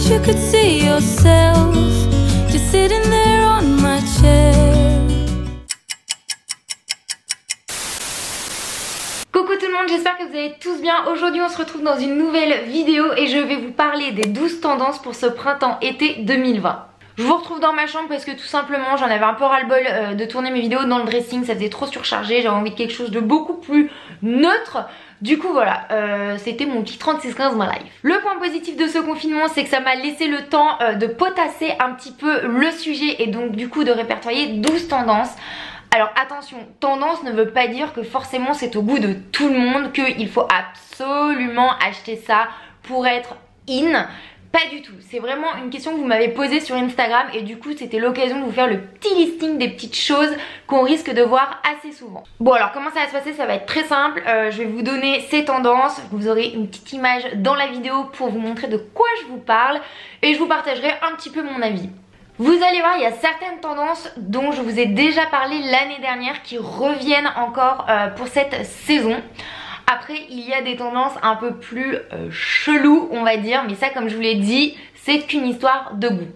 wish you could see yourself just sitting there on my chair. Coucou tout le monde, j'espère que vous allez tous bien. Aujourd'hui on se retrouve dans une nouvelle vidéo et je vais vous parler des 12 tendances pour ce printemps-été 2020. Je vous retrouve dans ma chambre parce que tout simplement j'en avais un peu ras-le-bol de tourner mes vidéos dans le dressing, ça faisait trop surchargé, j'avais envie de quelque chose de beaucoup plus neutre. Du coup voilà, c'était mon petit 36-15 my life. Le point positif de ce confinement, c'est que ça m'a laissé le temps de potasser un petit peu le sujet et donc du coup de répertorier 12 tendances. Alors attention, tendance ne veut pas dire que forcément c'est au goût de tout le monde, qu'il faut absolument acheter ça pour être in. Pas du tout, c'est vraiment une question que vous m'avez posée sur Instagram et du coup c'était l'occasion de vous faire le petit listing des petites choses qu'on risque de voir assez souvent. Bon alors comment ça va se passer, ça va être très simple, je vais vous donner ces tendances, vous aurez une petite image dans la vidéo pour vous montrer de quoi je vous parle et je vous partagerai un petit peu mon avis. Vous allez voir, il y a certaines tendances dont je vous ai déjà parlé l'année dernière qui reviennent encore pour cette saison. Après il y a des tendances un peu plus cheloues on va dire, mais ça comme je vous l'ai dit c'est qu'une histoire de goût.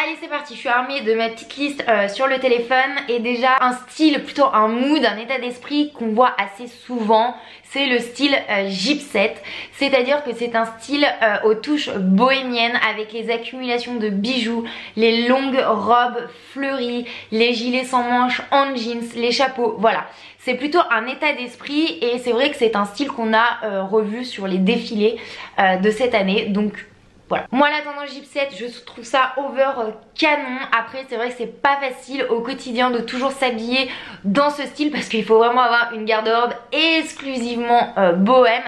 Allez c'est parti, je suis armée de ma petite liste sur le téléphone et déjà un style, plutôt un mood, un état d'esprit qu'on voit assez souvent, c'est le style gypset, c'est-à-dire que c'est un style aux touches bohémiennes avec les accumulations de bijoux, les longues robes fleuries, les gilets sans manches en jeans, les chapeaux, voilà. C'est plutôt un état d'esprit et c'est vrai que c'est un style qu'on a revu sur les défilés de cette année, donc voilà. Moi la tendance gypset, je trouve ça over canon. Après c'est vrai que c'est pas facile au quotidien de toujours s'habiller dans ce style parce qu'il faut vraiment avoir une garde-robe exclusivement bohème.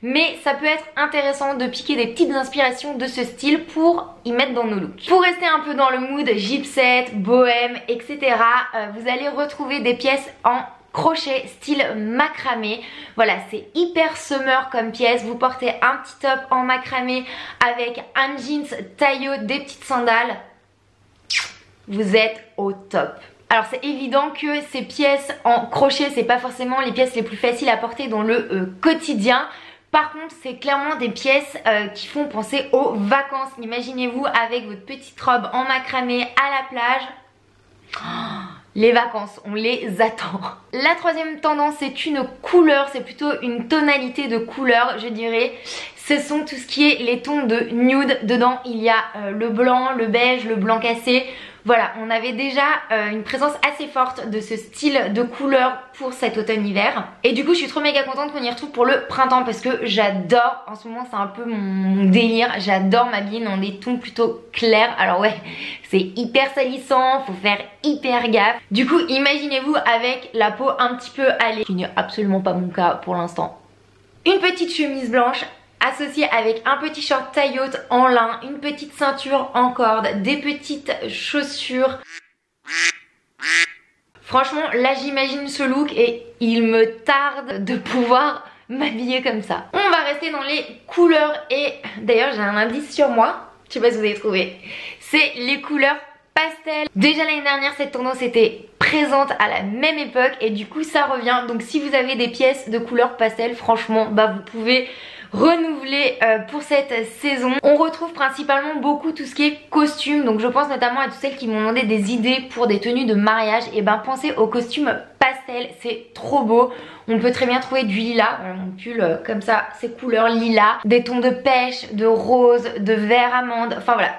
Mais ça peut être intéressant de piquer des petites inspirations de ce style pour y mettre dans nos looks. Pour rester un peu dans le mood gypset, bohème, etc. Vous allez retrouver des pièces en crochet style macramé. Voilà, c'est hyper summer comme pièce. Vous portez un petit top en macramé avec un jeans taille haute, des petites sandales. Vous êtes au top. Alors c'est évident que ces pièces en crochet, c'est pas forcément les pièces les plus faciles à porter dans le quotidien. Par contre c'est clairement des pièces qui font penser aux vacances. Imaginez-vous avec votre petite robe en macramé à la plage. Oh, les vacances, on les attend. La troisième tendance c'est une couleur, c'est plutôt une tonalité de couleur je dirais. Ce sont tout ce qui est les tons de nude. Dedans il y a le blanc, le beige, le blanc cassé. Voilà, on avait déjà une présence assez forte de ce style de couleur pour cet automne-hiver. Et du coup je suis trop méga contente qu'on y retrouve pour le printemps parce que j'adore, en ce moment c'est un peu mon délire, j'adore m'habiller dans des tons plutôt clairs. Alors ouais, c'est hyper salissant, faut faire hyper gaffe. Du coup imaginez-vous avec la peau un petit peu allée, ce qui n'est absolument pas mon cas pour l'instant. Une petite chemise blanche associé avec un petit short taille haute en lin, une petite ceinture en corde, des petites chaussures. Franchement là j'imagine ce look et il me tarde de pouvoir m'habiller comme ça. On va rester dans les couleurs et d'ailleurs j'ai un indice sur moi, je sais pas si vous avez trouvé, c'est les couleurs pastel. Déjà l'année dernière cette tendance était présente à la même époque et du coup ça revient, donc si vous avez des pièces de couleur pastel franchement bah vous pouvez renouveler pour cette saison. On retrouve principalement beaucoup tout ce qui est costume, donc je pense notamment à toutes celles qui m'ont demandé des idées pour des tenues de mariage. Et ben pensez aux costumes pastel, c'est trop beau. On peut très bien trouver du lilas, mon pull comme ça, ces couleurs lilas, des tons de pêche, de rose, de vert amande, enfin voilà.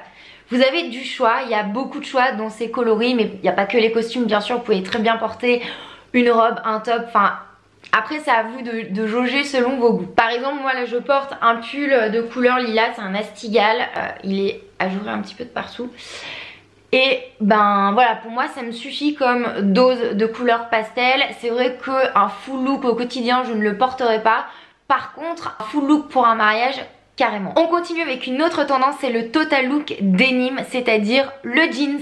Vous avez du choix, il y a beaucoup de choix dans ces coloris, mais il n'y a pas que les costumes bien sûr, vous pouvez très bien porter une robe, un top, enfin après c'est à vous de jauger selon vos goûts. Par exemple moi là je porte un pull de couleur lilas, c'est un Astigal, il est ajouré un petit peu de partout. Et ben voilà, pour moi ça me suffit comme dose de couleur pastel. C'est vrai qu'un full look au quotidien je ne le porterai pas. Par contre un full look pour un mariage carrément. On continue avec une autre tendance, c'est le total look denim, c'est-à-dire le jeans.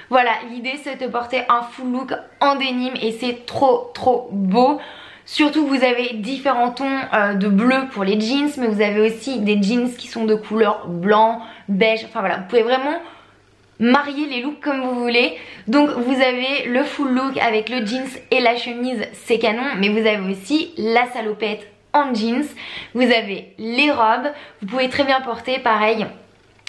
Voilà, l'idée c'est de porter un full look en denim et c'est trop beau. Surtout vous avez différents tons de bleu pour les jeans, mais vous avez aussi des jeans qui sont de couleur blanc, beige, enfin voilà, vous pouvez vraiment marier les looks comme vous voulez. Donc vous avez le full look avec le jeans et la chemise, c'est canon, mais vous avez aussi la salopette en jeans, vous avez les robes, vous pouvez très bien porter pareil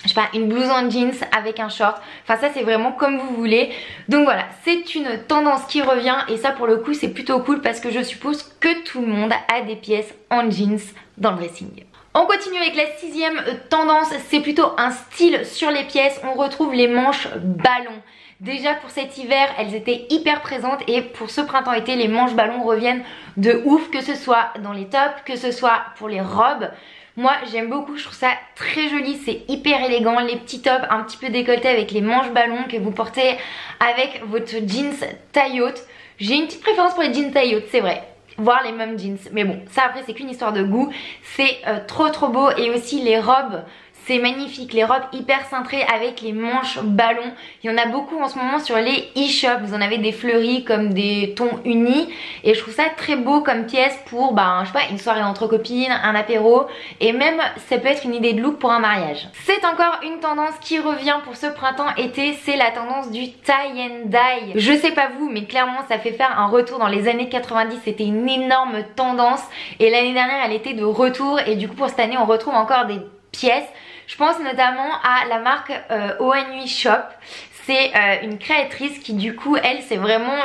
je sais pas, une blouse en jeans avec un short. Enfin ça c'est vraiment comme vous voulez. Donc voilà, c'est une tendance qui revient et ça pour le coup c'est plutôt cool parce que je suppose que tout le monde a des pièces en jeans dans le dressing. On continue avec la 6e tendance, c'est plutôt un style sur les pièces. On retrouve les manches ballons. Déjà pour cet hiver elles étaient hyper présentes et pour ce printemps-été les manches ballons reviennent de ouf, que ce soit dans les tops, que ce soit pour les robes. Moi j'aime beaucoup, je trouve ça très joli, c'est hyper élégant, les petits tops un petit peu décolletés avec les manches ballons que vous portez avec votre jeans taille haute. J'ai une petite préférence pour les jeans taille haute, c'est vrai, voire les mêmes jeans, mais bon ça après c'est qu'une histoire de goût. C'est trop beau et aussi les robes. C'est magnifique, les robes hyper cintrées avec les manches ballons. Il y en a beaucoup en ce moment sur les e-shops. Vous en avez des fleuris comme des tons unis. Et je trouve ça très beau comme pièce pour, je sais pas, une soirée entre copines, un apéro. Et même, ça peut être une idée de look pour un mariage. C'est encore une tendance qui revient pour ce printemps-été. C'est la tendance du tie and dye. Je sais pas vous, mais clairement, ça fait faire un retour dans les années 90. C'était une énorme tendance. Et l'année dernière, elle était de retour. Et du coup, pour cette année, on retrouve encore des pièces. Je pense notamment à la marque ONUI Shop. C'est une créatrice qui du coup elle c'est vraiment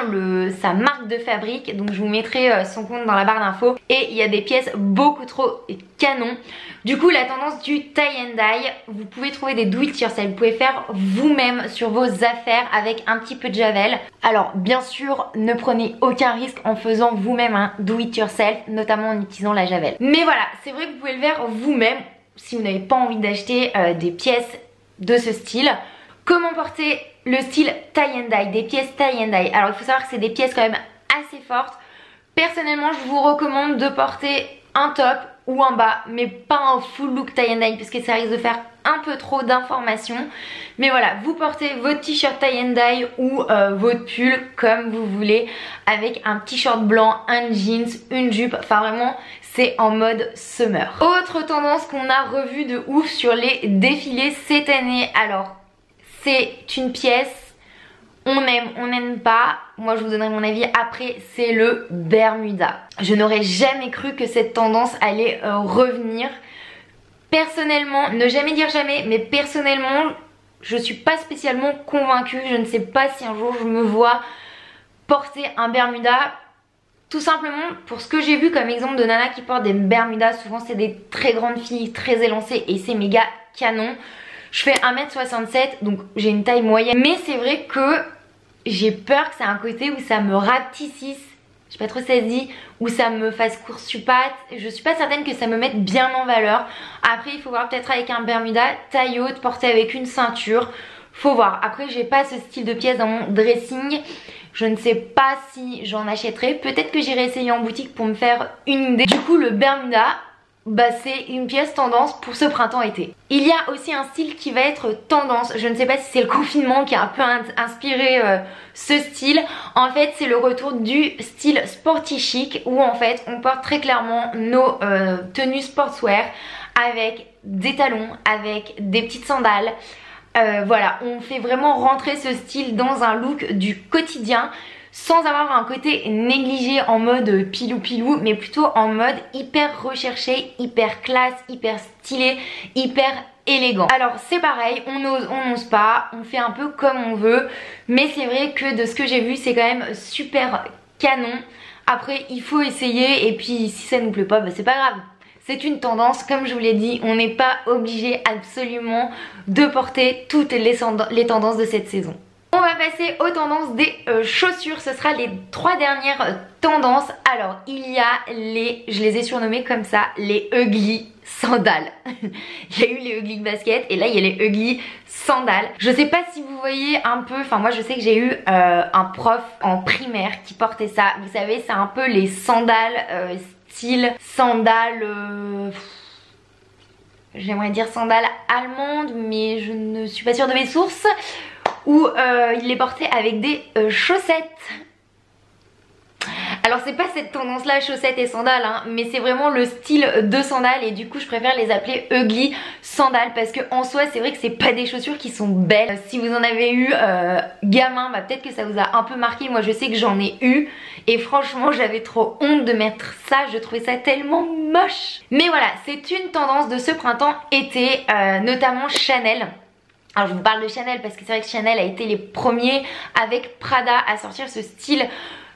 sa marque de fabrique. Donc je vous mettrai son compte dans la barre d'infos. Et il y a des pièces beaucoup trop canon. Du coup la tendance du tie and dye, vous pouvez trouver des do it yourself. Vous pouvez faire vous-même sur vos affaires avec un petit peu de javel. Alors bien sûr ne prenez aucun risque en faisant vous-même un do it yourself, notamment en utilisant la javel. Mais voilà, c'est vrai que vous pouvez le faire vous-même si vous n'avez pas envie d'acheter des pièces de ce style. Comment porter le style tie and dye, des pièces tie and dye? Alors il faut savoir que c'est des pièces quand même assez fortes. Personnellement je vous recommande de porter un top ou un bas, mais pas un full look tie and dye parce que ça risque de faire un peu trop d'informations. Mais voilà, vous portez votre t-shirt tie and dye ou votre pull comme vous voulez, avec un t-shirt blanc, un jeans, une jupe, enfin vraiment c'est en mode summer. Autre tendance qu'on a revue de ouf sur les défilés cette année, alors c'est une pièce, on aime, on n'aime pas, moi je vous donnerai mon avis après, c'est le Bermuda. Je n'aurais jamais cru que cette tendance allait revenir. Personnellement, ne jamais dire jamais, mais personnellement je suis pas spécialement convaincue. Je ne sais pas si un jour je me vois porter un Bermuda. Tout simplement pour ce que j'ai vu comme exemple de nana qui portent des Bermudas. Souvent c'est des très grandes filles, très élancées et c'est méga canon. Je fais 1m67 donc j'ai une taille moyenne. Mais c'est vrai que j'ai peur que ça ait un côté où ça me rapetississe. Je sais pas trop si ça se dit, où ça me fasse course patte. Je suis pas certaine que ça me mette bien en valeur. Après il faut voir peut-être avec un Bermuda taille haute porté avec une ceinture. Faut voir. Après j'ai pas ce style de pièce dans mon dressing. Je ne sais pas si j'en achèterai. Peut-être que j'irai essayer en boutique pour me faire une idée. Du coup le Bermuda, c'est une pièce tendance pour ce printemps-été. Il y a aussi un style qui va être tendance. Je ne sais pas si c'est le confinement qui a un peu inspiré ce style. En fait c'est le retour du style sporty chic où en fait on porte très clairement nos tenues sportswear avec des talons, avec des petites sandales. Voilà, on fait vraiment rentrer ce style dans un look du quotidien sans avoir un côté négligé en mode pilou, mais plutôt en mode hyper recherché, hyper classe, hyper stylé, hyper élégant. Alors c'est pareil, on ose, on n'ose pas, on fait un peu comme on veut, mais c'est vrai que de ce que j'ai vu c'est quand même super canon. Après il faut essayer et puis si ça nous plaît pas, c'est pas grave. C'est une tendance, comme je vous l'ai dit, on n'est pas obligé absolument de porter toutes les tendances de cette saison. On va passer aux tendances des chaussures, ce sera les 3 dernières tendances. Alors il y a je les ai surnommées comme ça, les ugly sandales. Il y a eu les ugly baskets et là il y a les ugly sandales. Je sais pas si vous voyez un peu, enfin moi je sais que j'ai eu un prof en primaire qui portait ça. Vous savez c'est un peu les sandales style sandales, j'aimerais dire sandales allemandes mais je ne suis pas sûre de mes sources, où il les portait avec des chaussettes. Alors c'est pas cette tendance là, chaussettes et sandales, hein, mais c'est vraiment le style de sandales et du coup je préfère les appeler ugly sandales parce que en soi c'est vrai que c'est pas des chaussures qui sont belles. Si vous en avez eu gamin, bah peut-être que ça vous a un peu marqué. Moi je sais que j'en ai eu et franchement j'avais trop honte de mettre ça, je trouvais ça tellement moche. Mais voilà, c'est une tendance de ce printemps-été, notamment Chanel. Alors je vous parle de Chanel parce que c'est vrai que Chanel a été les premiers avec Prada à sortir ce style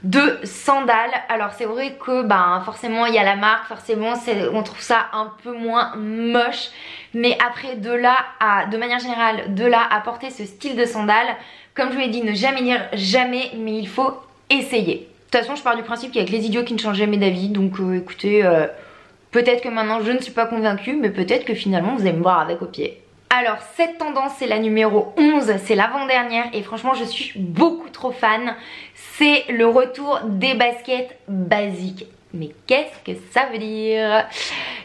de sandales. Alors c'est vrai que forcément il y a la marque, forcément on trouve ça un peu moins moche, mais après de manière générale, de là à porter ce style de sandales, comme je vous l'ai dit, ne jamais dire jamais, mais il faut essayer. De toute façon je pars du principe qu'il y a que les idiots qui ne changent jamais d'avis, donc écoutez, peut-être que maintenant je ne suis pas convaincue, mais peut-être que finalement vous allez me voir avec au pied. Alors cette tendance c'est la numéro 11, c'est l'avant-dernière et franchement je suis beaucoup trop fan. C'est le retour des baskets basiques. Mais qu'est-ce que ça veut dire?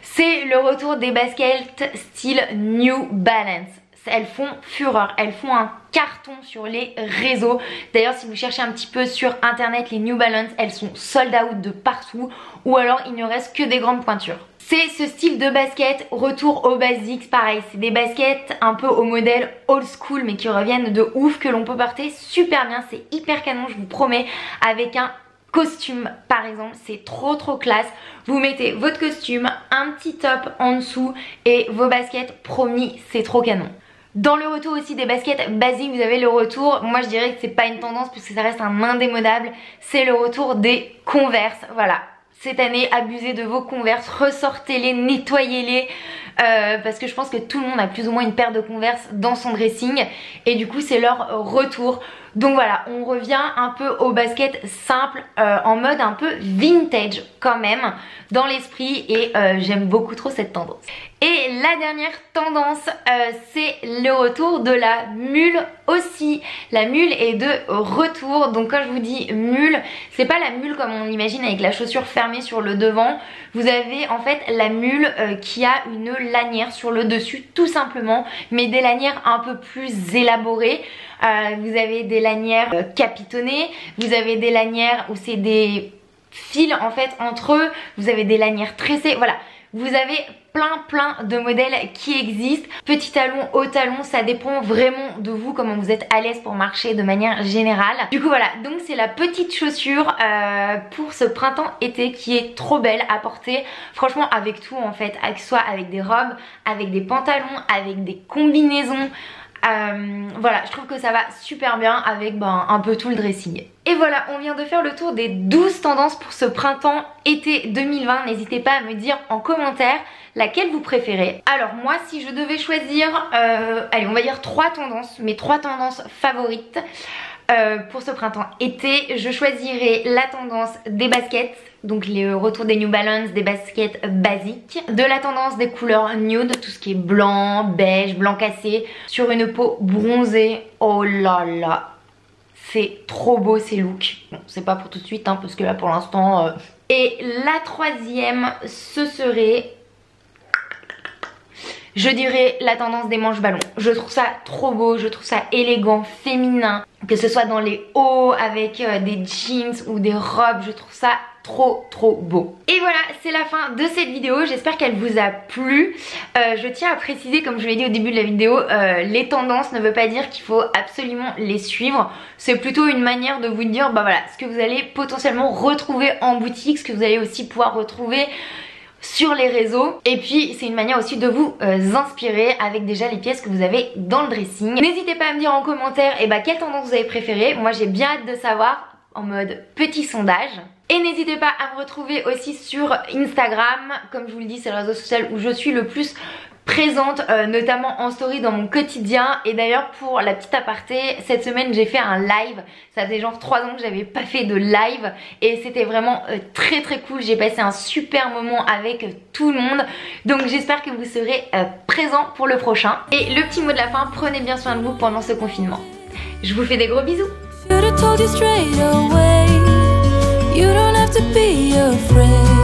C'est le retour des baskets style New Balance. Elles font fureur, elles font un carton sur les réseaux. D'ailleurs si vous cherchez un petit peu sur internet les New Balance, elles sont sold out de partout ou alors il ne reste que des grandes pointures. C'est ce style de basket, retour aux basics, pareil, c'est des baskets un peu au modèle old school mais qui reviennent de ouf, que l'on peut porter super bien, c'est hyper canon je vous promets, avec un costume par exemple, c'est trop classe. Vous mettez votre costume, un petit top en dessous et vos baskets, promis, c'est trop canon. Dans le retour aussi des baskets basiques, vous avez le retour, moi je dirais que c'est pas une tendance puisque ça reste un indémodable, c'est le retour des Converse, voilà. Cette année, abusez de vos Converse, ressortez-les, nettoyez-les parce que je pense que tout le monde a plus ou moins une paire de Converse dans son dressing et du coup c'est leur retour. Donc voilà, on revient un peu aux baskets simples en mode un peu vintage quand même dans l'esprit et j'aime beaucoup trop cette tendance. Et la dernière tendance, c'est le retour de la mule aussi. La mule est de retour, donc quand je vous dis mule, c'est pas la mule comme on l'imagine avec la chaussure fermée sur le devant. Vous avez en fait la mule qui a une lanière sur le dessus tout simplement, mais des lanières un peu plus élaborées. Vous avez des lanières capitonnées, vous avez des lanières où c'est des fils en fait entre eux, vous avez des lanières tressées, voilà. Vous avez plein de modèles qui existent. Petit talon, haut talon, ça dépend vraiment de vous, comment vous êtes à l'aise pour marcher de manière générale. Du coup voilà, donc c'est la petite chaussure pour ce printemps-été qui est trop belle à porter. Franchement avec tout en fait, soit avec des robes, avec des pantalons, avec des combinaisons. Voilà, je trouve que ça va super bien avec un peu tout le dressing. Et voilà, on vient de faire le tour des 12 tendances pour ce printemps-été 2020. N'hésitez pas à me dire en commentaire laquelle vous préférez. Alors moi, si je devais choisir, allez on va dire 3 tendances, mes 3 tendances favorites pour ce printemps-été, je choisirais la tendance des baskets, donc le retour des New Balance, des baskets basiques, de la tendance des couleurs nude, tout ce qui est blanc, beige, blanc cassé, sur une peau bronzée. Oh là là, c'est trop beau ces looks. Bon, c'est pas pour tout de suite hein, parce que là pour l'instant... Et la troisième, ce serait... je dirais la tendance des manches ballons. Je trouve ça trop beau, je trouve ça élégant, féminin. Que ce soit dans les hauts avec des jeans ou des robes, je trouve ça trop beau. Et voilà, c'est la fin de cette vidéo, j'espère qu'elle vous a plu. Je tiens à préciser, comme je l'ai dit au début de la vidéo, les tendances ne veut pas dire qu'il faut absolument les suivre. C'est plutôt une manière de vous dire, bah voilà, ce que vous allez potentiellement retrouver en boutique, ce que vous allez aussi pouvoir retrouver sur les réseaux, et puis c'est une manière aussi de vous inspirer avec déjà les pièces que vous avez dans le dressing. N'hésitez pas à me dire en commentaire quelle tendance vous avez préférée. Moi j'ai bien hâte de savoir, en mode petit sondage. Et n'hésitez pas à me retrouver aussi sur Instagram, comme je vous le dis c'est le réseau social où je suis le plus présente, notamment en story dans mon quotidien. Et d'ailleurs pour la petite aparté, cette semaine j'ai fait un live. Ça faisait genre 3 ans que j'avais pas fait de live et c'était vraiment très cool. J'ai passé un super moment avec tout le monde, donc j'espère que vous serez présents pour le prochain. Et le petit mot de la fin, prenez bien soin de vous pendant ce confinement. Je vous fais des gros bisous. You don't have to be afraid.